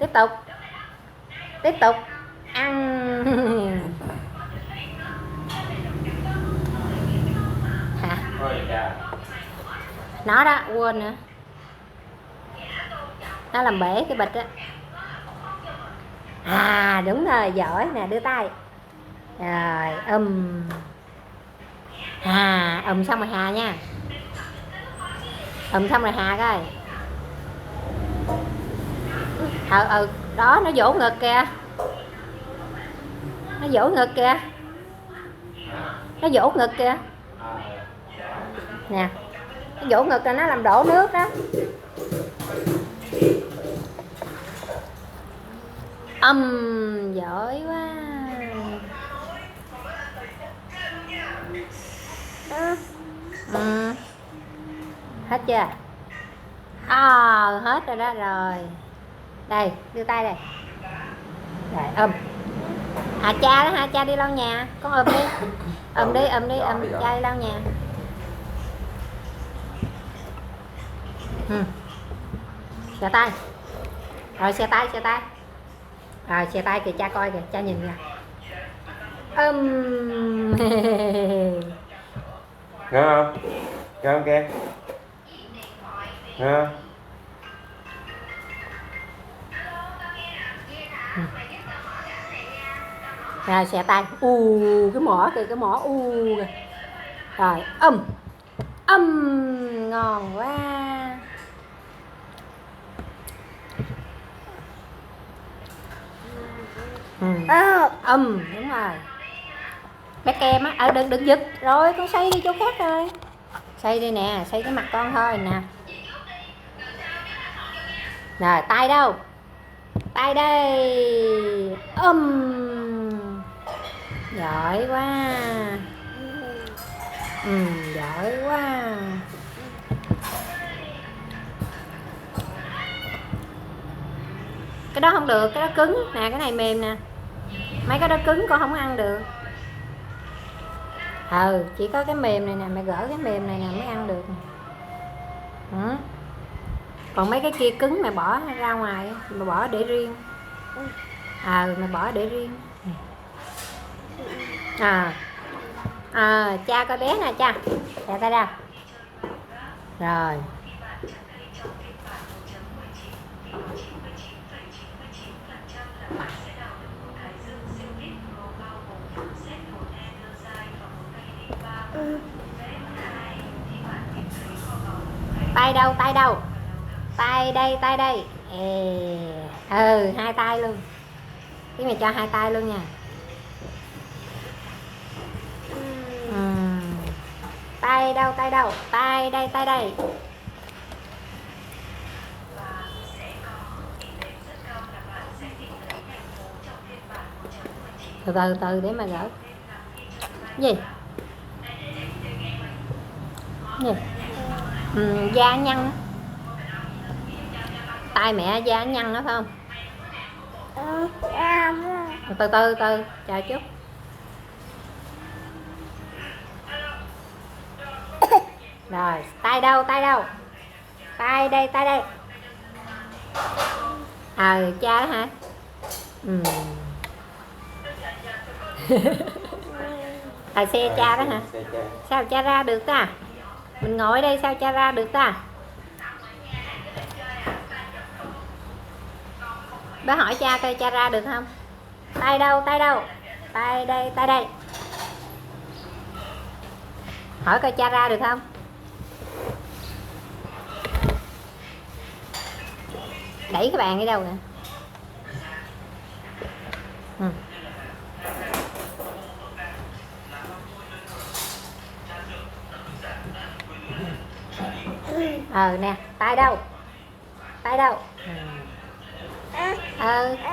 Tiếp tục. Tiếp tục. Ăn. Hả? Nó đó, quên nữa. Nó làm bể cái bịch á. À đúng rồi, giỏi nè, đưa tay. Rồi, xong rồi hà nha. Xong rồi hà coi. Đó, nó vỗ ngực kìa. Nó vỗ ngực kìa. Nó vỗ ngực kìa. Nè. Nó vỗ ngực là nó làm đổ nước đó. Giỏi quá. Hết chưa? Hết rồi đó rồi. Đây, đưa tay đây. Rồi, cha đó ha, cha đi lau nhà. Con ôm đi. Ôm cha đi lau nhà. Xè tay. Rồi xè tay. Rồi xè tay kìa, cha coi kìa, cha nhìn nè. Ngon không? Ngon kìa. Ngon. Rồi xè tay. Cái mỏ kìa, kìa. Rồi ngon quá. Đúng rồi. Bé kem á, đừng giật. Rồi con xoay đi chỗ khác rồi. Xoay đi nè, xoay cái mặt con thôi nè. Rồi, tay đâu? Tay đây. Giỏi quá. Giỏi quá. Cái đó không được, cái đó cứng nè, cái này mềm nè. Mấy cái đó cứng con không ăn được. Chỉ có cái mềm này nè, mẹ gỡ cái mềm này nè mới ăn được. Còn mấy cái kia cứng mẹ bỏ ra ngoài, mẹ bỏ để riêng. Mẹ bỏ để riêng. Cha coi bé nè cha. Cha tay ra. Rồi. Tay đâu? Tay đây. Hai tay luôn. Cái mày cho hai tay luôn nha. Tay đâu? Tay đây. Từ để mà gỡ. Gì? Da nhăn. Tay mẹ da nhăn đó phải không? Từ chờ chút. Rồi, tay đâu? Tay đây. Cha đó hả? Xe cha đó hả? Sao cha ra được ta? Mình ngồi đây sao cha ra được ta? Bé hỏi cha coi cha ra được không? Tay đâu? Tay đây. Hỏi coi cha ra được không? Đẩy cái bàn đi đâu nè? Nè, tay đâu?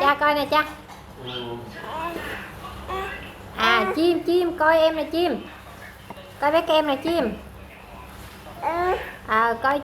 Cha coi nè cha. Chim, coi em nè chim. Coi bé kem nè chim. Coi